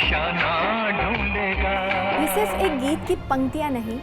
निशाना ढूंढेगा। ये सिर्फ एक गीत की पंक्तियां नहीं,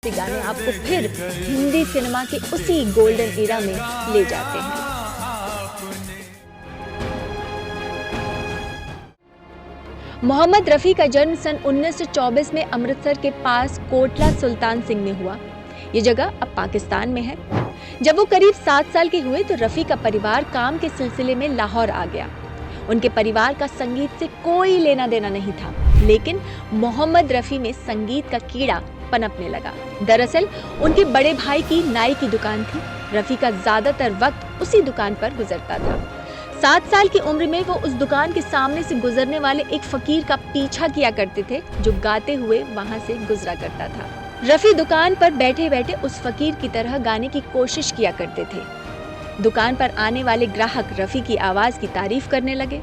गाने आपको फिर हिंदी सिनेमा के उसी गोल्डन एरा में ले जाते हैं। मोहम्मद रफ़ी का जन्म सन 1924 में अमृतसर के पास कोटला सुल्तान सिंह में हुआ। ये जगह अब पाकिस्तान में है। जब वो करीब 7 साल के हुए तो रफ़ी का परिवार काम के सिलसिले में लाहौर आ गया। उनके परिवार का संगीत से कोई लेना देना नहीं था, लेकिन मोहम्मद रफ़ी में संगीत का कीड़ा पनपने लगा। दरअसल उनके बड़े भाई की नाई की दुकान थी। रफ़ी का ज्यादातर वक्त उसी दुकान पर गुजरता था। 7 साल की उम्र में वो उस दुकान के सामने से गुजरने वाले एक फकीर का पीछा किया करते थे, जो गाते हुए वहां से गुजरा करता था। रफ़ी दुकान पर बैठे बैठे उस फकीर की तरह गाने की कोशिश किया करते थे। दुकान पर आने वाले ग्राहक रफ़ी की आवाज की तारीफ करने लगे।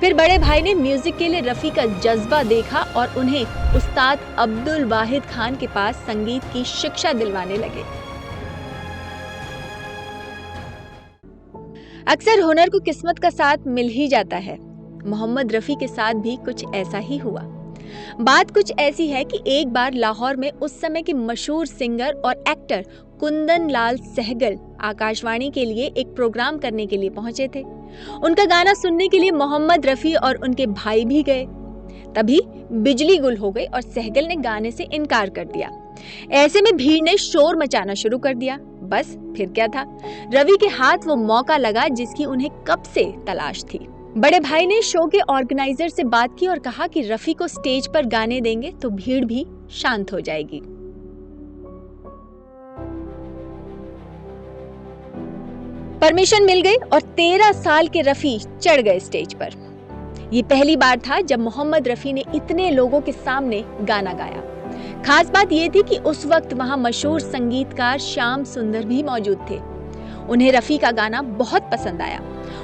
फिर बड़े भाई ने म्यूजिक के लिए रफ़ी का जज्बा देखा और उन्हें उस्ताद अब्दुल वाहिद खान के पास संगीत की शिक्षा दिलवाने लगे। अक्सर हुनर को किस्मत का साथ मिल ही जाता है। मोहम्मद रफ़ी के साथ भी कुछ ऐसा ही हुआ। बात कुछ ऐसी है कि एक बार लाहौर में उस समय के मशहूर सिंगर और एक्टर कुंदन लाल सहगल आकाशवाणी के लिए एक प्रोग्राम करने के लिए पहुंचे थे। उनका गाना सुनने के लिए मोहम्मद रफ़ी और उनके भाई भी गए। तभी बिजली गुल हो गई और सहगल ने गाने से इनकार कर दिया। ऐसे में भीड़ ने शोर मचाना शुरू कर दिया। बस फिर क्या था, रवि के हाथ वो मौका लगा जिसकी उन्हें कब से तलाश थी। बड़े भाई ने शो के ऑर्गेनाइजर से बात की और कहा कि रफ़ी को स्टेज पर गाने देंगे तो भीड़ भी शांत हो जाएगी। परमिशन मिल गई और 13 साल के रफ़ी चढ़ गए स्टेज पर। ये पहली बार था जब मोहम्मद रफ़ी ने इतने लोगों के सामने गाना गाया। खास बात ये थी कि उस वक्त वहां मशहूर संगीतकार श्याम सुंदर भी मौजूद थे। उन्हें रफ़ी का गाना बहुत पसंद आया।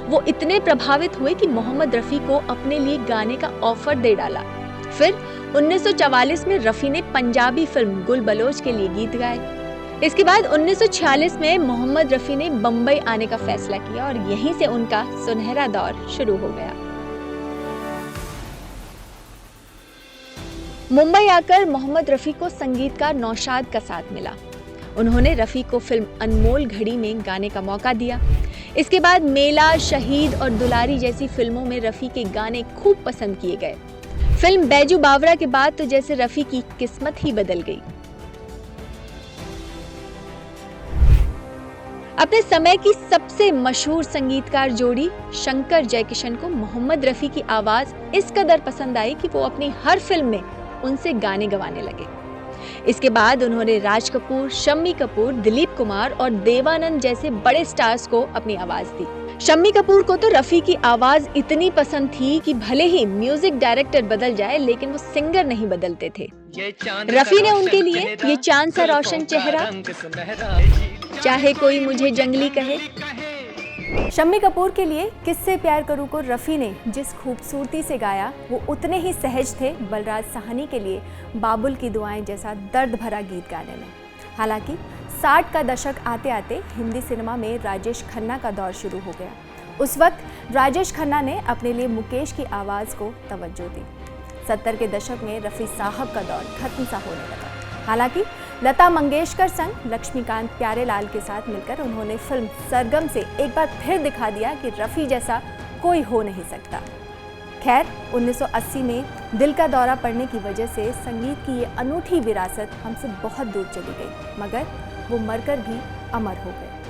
वो इतने प्रभावित हुए कि मोहम्मद रफ़ी को अपने लिए गाने का ऑफर दे डाला। फिर 1944 में रफ़ी ने पंजाबी फिल्म गुल बलोच के लिए गीत गाए। इसके बाद 1946 में मोहम्मद रफ़ी ने बम्बई आने का फैसला किया और यहीं से उनका सुनहरा दौर शुरू हो गया। मुंबई आकर मोहम्मद रफ़ी को संगीतकार नौशाद का साथ मिला। उन्होंने रफ़ी को फिल्म अनमोल घड़ी में गाने का मौका दिया। इसके बाद मेला, शहीद और दुलारी जैसी फिल्मों में रफ़ी के गाने खूब पसंद किए गए। फिल्म बैजू बावरा के बाद तो जैसे रफ़ी की किस्मत ही बदल गई। अपने समय की सबसे मशहूर संगीतकार जोड़ी शंकर जयकिशन को मोहम्मद रफ़ी की आवाज इस कदर पसंद आई कि वो अपनी हर फिल्म में उनसे गाने गवाने लगे। इसके बाद उन्होंने राज कपूर, शम्मी कपूर, दिलीप कुमार और देवानंद जैसे बड़े स्टार्स को अपनी आवाज दी। शम्मी कपूर को तो रफ़ी की आवाज इतनी पसंद थी कि भले ही म्यूजिक डायरेक्टर बदल जाए लेकिन वो सिंगर नहीं बदलते थे। रफ़ी ने उनके लिए ये चांद सा रोशन चेहरा, चाहे कोई मुझे जंगली कहे। शम्मी कपूर के लिए किससे प्यार करूं को रफ़ी ने जिस खूबसूरती से गाया वो उतने ही सहज थे बलराज साहनी के लिए बाबुल की दुआएं जैसा दर्द भरा गीत गाने में। हालांकि 60 का दशक आते आते हिंदी सिनेमा में राजेश खन्ना का दौर शुरू हो गया। उस वक्त राजेश खन्ना ने अपने लिए मुकेश की आवाज़ को तवज्जो दी। 70 के दशक में रफ़ी साहब का दौर खत्म सा होने लगा। हालांकि लता मंगेशकर संग लक्ष्मीकांत प्यारेलाल के साथ मिलकर उन्होंने फिल्म सरगम से एक बार फिर दिखा दिया कि रफ़ी जैसा कोई हो नहीं सकता। खैर 1980 में दिल का दौरा पड़ने की वजह से संगीत की ये अनूठी विरासत हमसे बहुत दूर चली गई, मगर वो मरकर भी अमर हो गए।